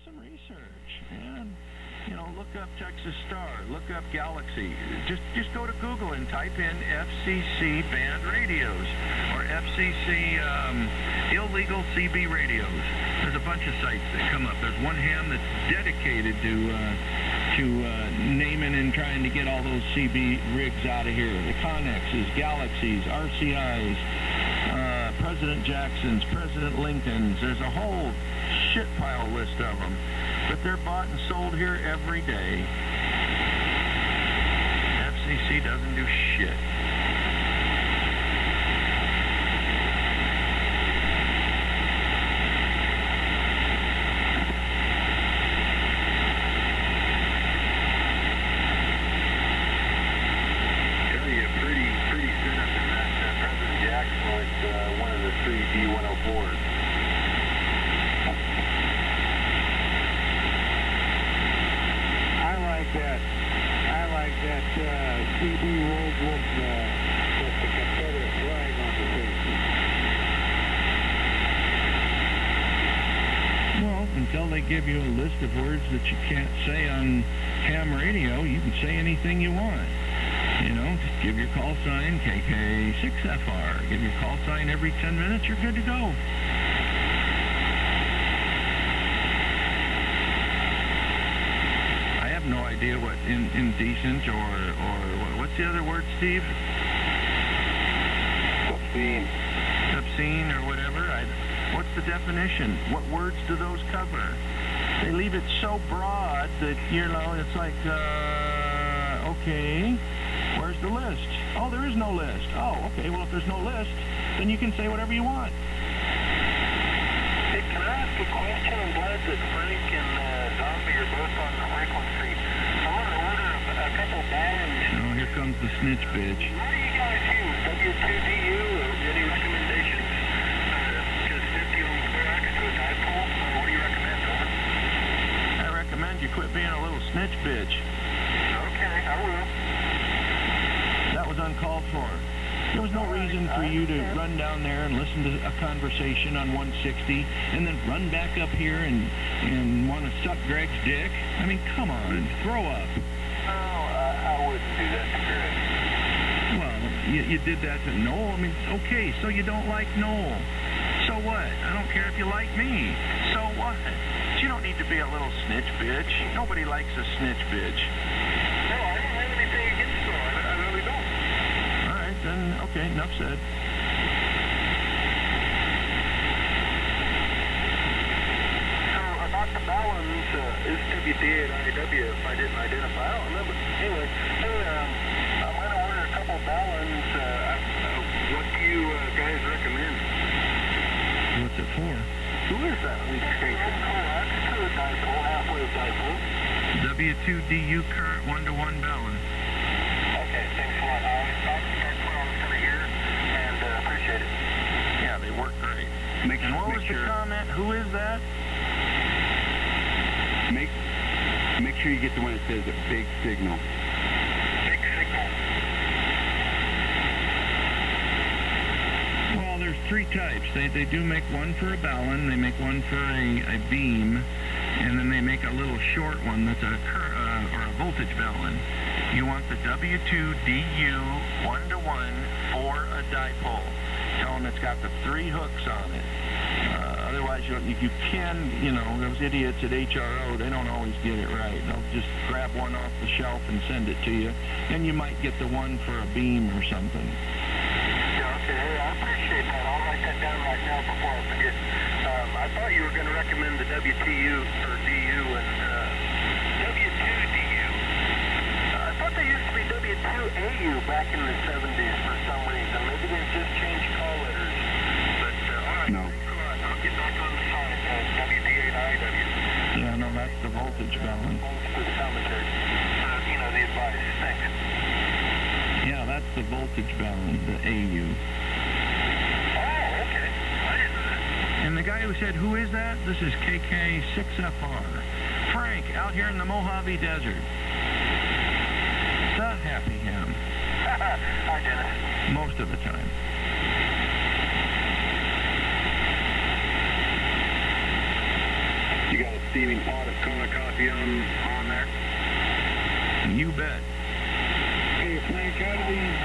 some research, man. You know, look up Texas Star, look up Galaxy. Just go to Google and type in FCC banned radios or FCC illegal CB radios. There's a bunch of sites that come up. There's one ham that's dedicated to naming and trying to get all those CB rigs out of here. The Connexes, Galaxies, RCIs, President Jacksons, President Lincolns. There's a whole shit pile list of them. But they're bought and sold here every day. FCC doesn't do shit. Pretty certain that President Jackson was one of the 3 D-104s. I like that CB rolled with the Confederate flag on the face. Well, until they give you a list of words that you can't say on ham radio, you can say anything you want. You know, just give your call sign, KK6FR. Give your call sign every 10 minutes, you're good to go. No idea what indecent or what's the other word, Steve? Obscene or whatever. What's the definition? What words do those cover? They leave it so broad that, you know, it's like, okay, where's the list? Oh, there is no list. Oh, okay, well, if there's no list, then you can say whatever you want. Hey, can I ask a question? I'm glad that Frank and Zombie are both on the frequency. I want to order a couple balloons. Oh, here comes the snitch bitch. What do you guys use? W2DU or any recommendations? Just 50 on the coax to a dipole? What do you recommend, Over? I recommend you quit being a little snitch bitch. Okay, I will. That was uncalled for. There was no reason for you to run down there and listen to a conversation on 160 and then run back up here and want to suck Greg's dick. I mean, come on, grow up. No, I wouldn't do that to Greg. Well, you did that to Noel. I mean, okay, so you don't like Noel. So what? I don't care if you like me. So what? But you don't need to be a little snitch bitch. Nobody likes a snitch bitch. No, I don't have anything against Noel. I really don't. Then, okay, enough said. So, about the balance, is WTA and IW, if I didn't identify, I don't remember. Anyway, hey, I'm going to order a couple balance. What do you guys recommend? What's it for? Who is that on the station? To a dipole, halfway dipole. W2DU current 1-to-1 balance. Okay, thanks a lot. I always talk to here, and appreciate it. Yeah, they work great. And what was the comment? Who is that? Make sure you get the one that says a big signal. Big signal. Well, there's 3 types. They do make one for a balun, they make one for a beam, and then they make a little short one that's a voltage balun. You want the W2DU 1-to-1 for a dipole. Tell them it's got the 3 hooks on it. Otherwise, you can, you know, those idiots at HRO, they don't always get it right. They'll just grab one off the shelf and send it to you, and you might get the one for a beam or something. Yeah, okay, hey, I appreciate that. I'll write that down right now before I forget. I thought you were going to recommend the WTU or DU and W2DU. I thought they used to be W2AU back in the 70s for some reason. Maybe they just changed call letters. But, all right, no. Thanks a lot. I'll get back on the side. WDA and IW. Yeah, no, that's the voltage balun. Thanks for the commentary. You know, the advice. Thanks. Yeah, that's the voltage balun, the AU. Oh, okay. I didn't know that. And the guy who said, who is that? This is KK6FR. Frank, out here in the Mojave Desert. The happy ham. Hi, Dennis. Most of the time. You got a steaming pot of Kona coffee on there? You bet. Hey, Frank, how do these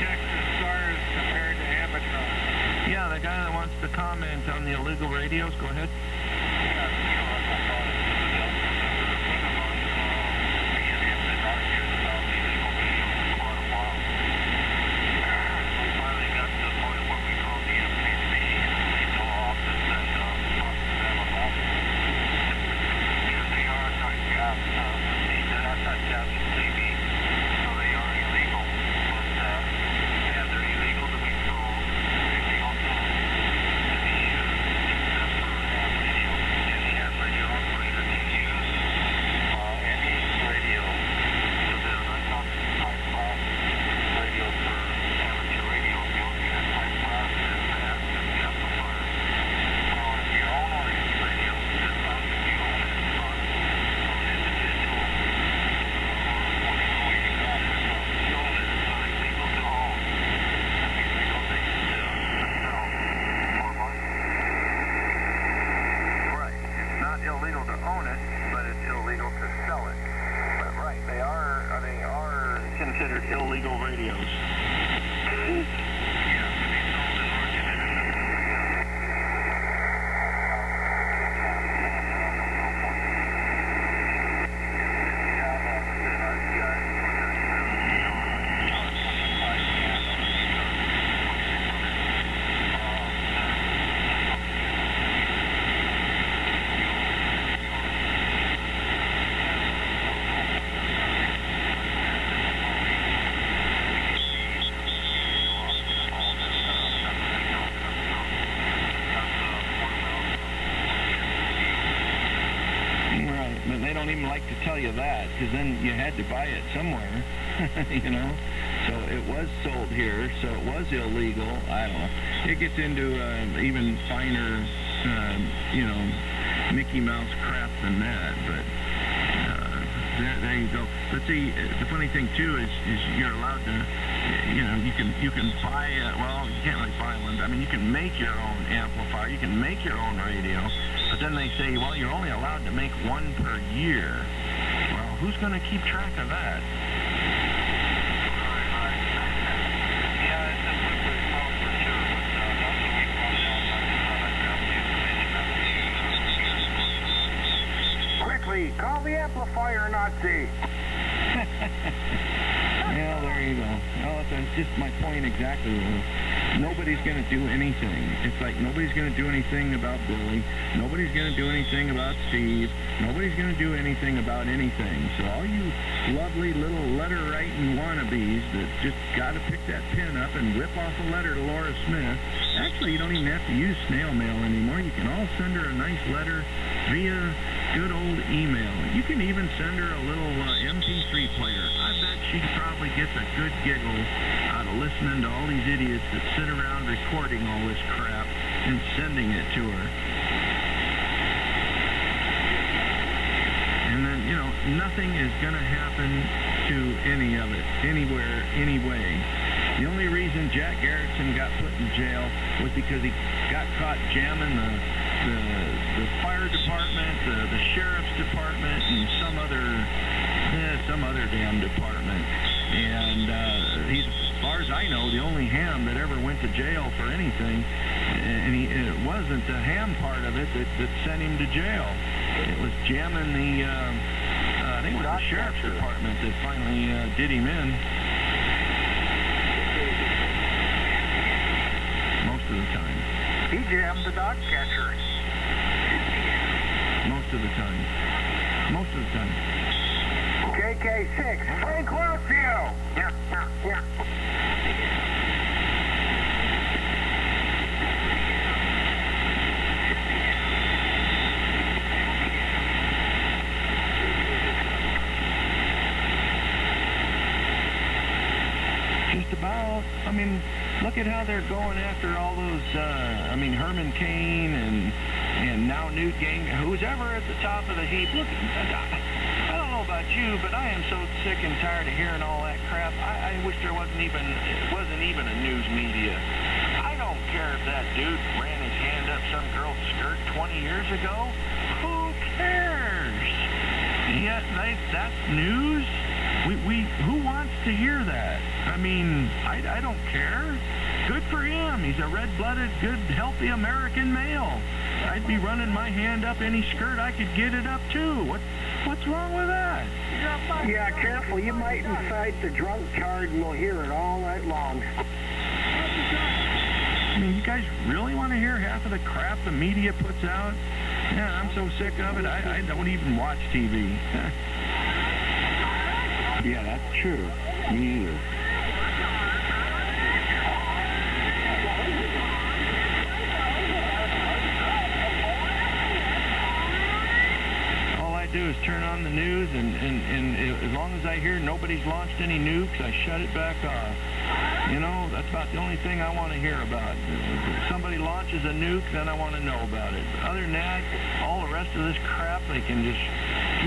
Texas stars compared to Amazon? Yeah, the guy that wants to comment on the illegal radios, go ahead. Illegal to own it, but it's illegal to sell it. But right, they are considered illegal radios. They don't even like to tell you that, because then you had to buy it somewhere, you know. So it was sold here, so it was illegal. I don't know. It gets into even finer, you know, Mickey Mouse crap than that. But there you go. But see, the funny thing too is you're allowed to, you know, you can buy well, you can't really buy one. I mean, you can make your own amplifier, you can make your own radio. But then they say, well, you're only allowed to make one per year. Well, who's going to keep track of that? Quickly, call the amplifier Nazi. Well, there you go. Well, that's just my point exactly. Nobody's going to do anything. It's like nobody's going to do anything about Billy. Nobody's going to do anything about Steve. Nobody's going to do anything about anything. So all you lovely little letter-writing wannabes that just got to pick that pen up and whip off a letter to Laura Smith. Actually, you don't even have to use snail mail anymore. You can all send her a nice letter via good old email. You can even send her a little MP3 player. I bet she probably gets a good giggle out of listening to all these idiots that sit around recording all this crap and sending it to her. And then, you know, nothing is going to happen to any of it, anywhere, anyway. The only reason Jack Garretson got put in jail was because he got caught jamming the fire department, the sheriff's department, and some other damn department. And he's, as far as I know, the only ham that ever went to jail for anything. And it wasn't the ham part of it that sent him to jail. It was jamming the, I think it was the sheriff's department that finally did him in. Most of the time. He jammed the dog catcher. Most of the time. Most of the time. KK6, Frank Lucio. Yeah. Just about. I mean, look at how they're going after all those, I mean, Herman Cain and now Newt Gingrich, who's ever at the top of the heap. Look, I don't know about you, but I am so sick and tired of hearing all that crap. I wish there wasn't even a news media. I don't care if that dude ran his hand up some girl's skirt 20 years ago. Who cares? Yeah, that's news. Who wants to hear that? I mean, I don't care. Good for him. He's a red-blooded, good, healthy American male. I'd be running my hand up any skirt I could get it up to. What's wrong with that? Yeah, careful. You might incite the drunk card and we'll hear it all night long. I mean, you guys really want to hear half of the crap the media puts out? Yeah, I'm so sick of it, I don't even watch TV. Yeah, that's true. Me either. All I do is turn on the news, and as long as I hear nobody's launched any nukes, I shut it back off. You know, that's about the only thing I want to hear about. If somebody launches a nuke, then I want to know about it. But other than that, all the rest of this crap, they can just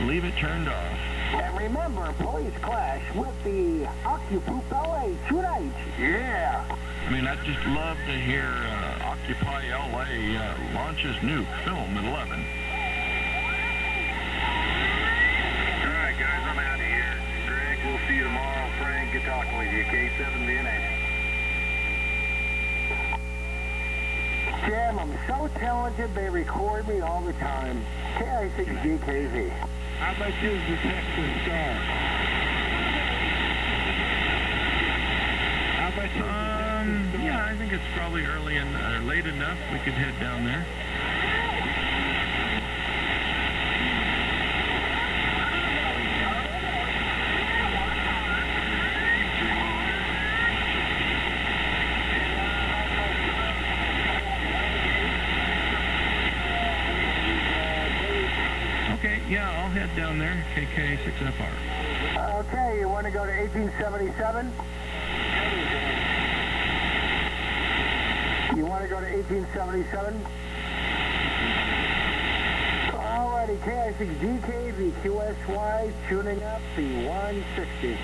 leave it turned off. And remember, police clash with the Occupy LA tonight. Yeah. I mean, I'd just love to hear Occupy LA launches nuke film at 11. All right, guys, I'm out of here. Greg, we'll see you tomorrow. Frank, good talking with you. K7DNA. Jim, I'm so talented, they record me all the time. KI6GKZ. How much is the Texas Star? How much is the Texas Star? Yeah, I think it's probably early and late enough. We could head down there. Yeah, I'll head down there, KK6FR. Okay, you want to go to 1877? You want to go to 1877? Alrighty, KI6DK, QSY, tuning up the 160.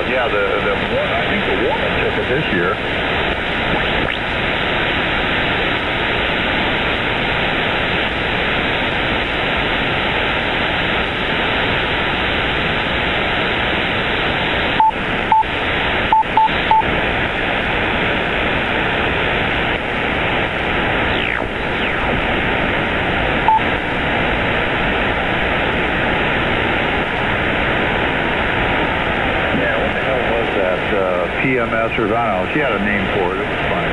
Yeah, the one, I think the woman took it this year. PMS, or I don't know, she had a name for it. It was funny.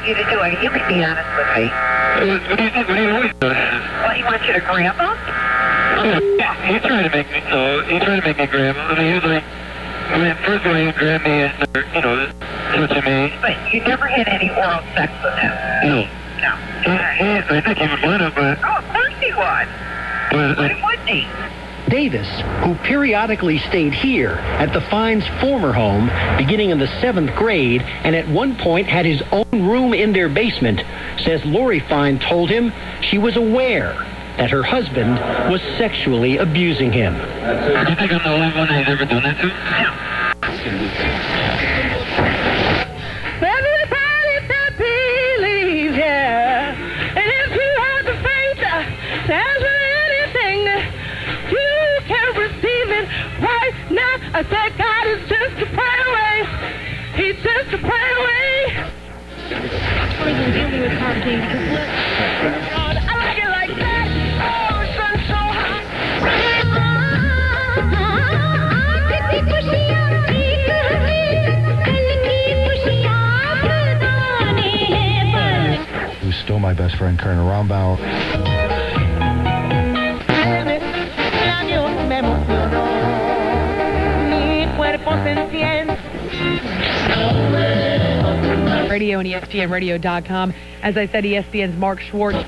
You to do it. You can be honest with me. What do you think? What do you always do? Well, he wants you to grab him? Yeah, he's trying to make me, he's trying to make me grab him. I mean, he was like, first of all, he would grab me and, touch me. But you never had any oral sex with him? No. No. I think he would want to, but... Oh, of course he would. Why wouldn't he? Davis, who periodically stayed here at the Fines' former home beginning in the 7th grade and at one point had his own room in their basement, says Lori Fine told him she was aware that her husband was sexually abusing him. Do you think I'm the only one he's ever done that to? No. Everybody that believes, yeah. And if you have the faith, there's anything you can receive it right now. I said God is just a prayer away. He's just to pray away. Or even dealing with complicated because look. I like it like that. Oh, the sun's so hot. Who's still my best friend, Colonel Rombauer. Radio and ESPNradio.com. As I said, ESPN's Mark Schwartz.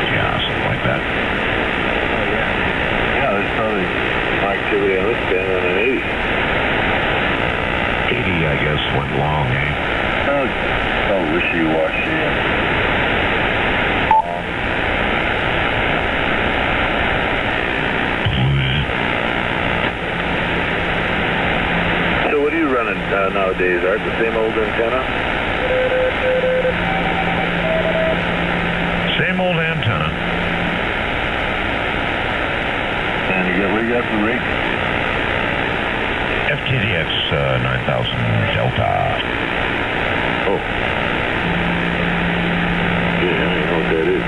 Yeah, something like that. Oh, yeah. Yeah, there's probably more activity on this band than an 80. 80, I guess, went long, eh? Oh, wishy-washy. So what are you running nowadays, Art? The same old antenna? Same old antenna. And what do you got for rate? FTDX 9000 Delta. Oh. Yeah, I don't know what that is.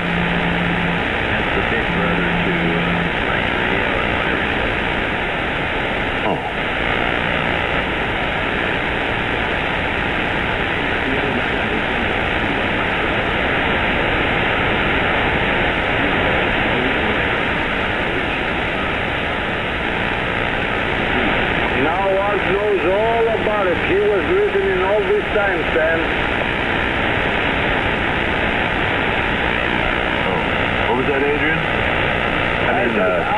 That's the big brother to Frank Radio and whatever. Oh. Knows all about it. He was listening all this time, Sam. Oh, what was that, Adrian?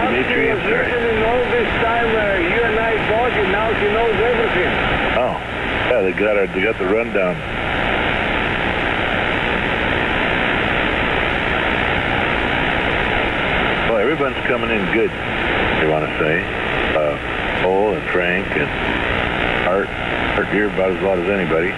Dimitri, I'm sorry. He was listening all this time. You and I fought, and now he knows everything. Oh, yeah, they got the rundown. Well, everyone's coming in good, they want to say. Cole and Frank and Art here about as loud as anybody.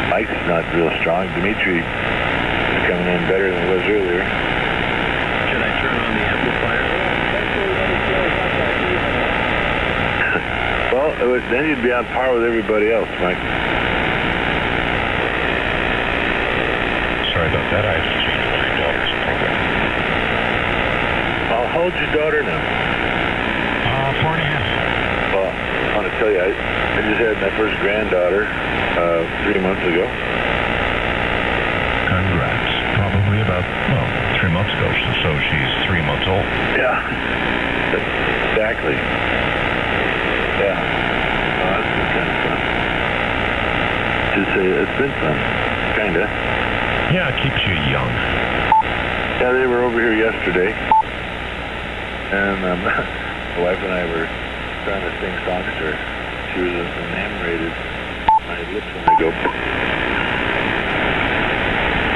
Mike's not real strong. Dimitri is coming in better than he was earlier. Should I turn on the amplifier? Well, then you'd be on par with everybody else, Mike. Sorry about that. I have to change my daughter's program. How old's your daughter now? 4 and a half. Well, I want to tell you, I just had my first granddaughter 3 months ago. Congrats. Probably about, 3 months ago, so she's 3 months old. Yeah, exactly. Yeah. Oh, that's been kind of fun. It's been fun, kind of. Yeah, it keeps you young. Yeah, they were over here yesterday. And my wife and I were trying to sing songs to her. She was enamored. My lips when they go.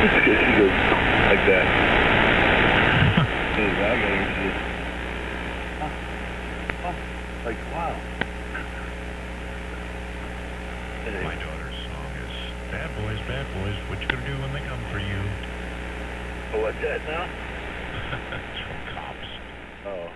She goes like that. Hey, I got her. She just, like, wow. My daughter's song is Bad Boys, what you gonna do when they come for you? Oh, what's that now? It's from Cops. Oh.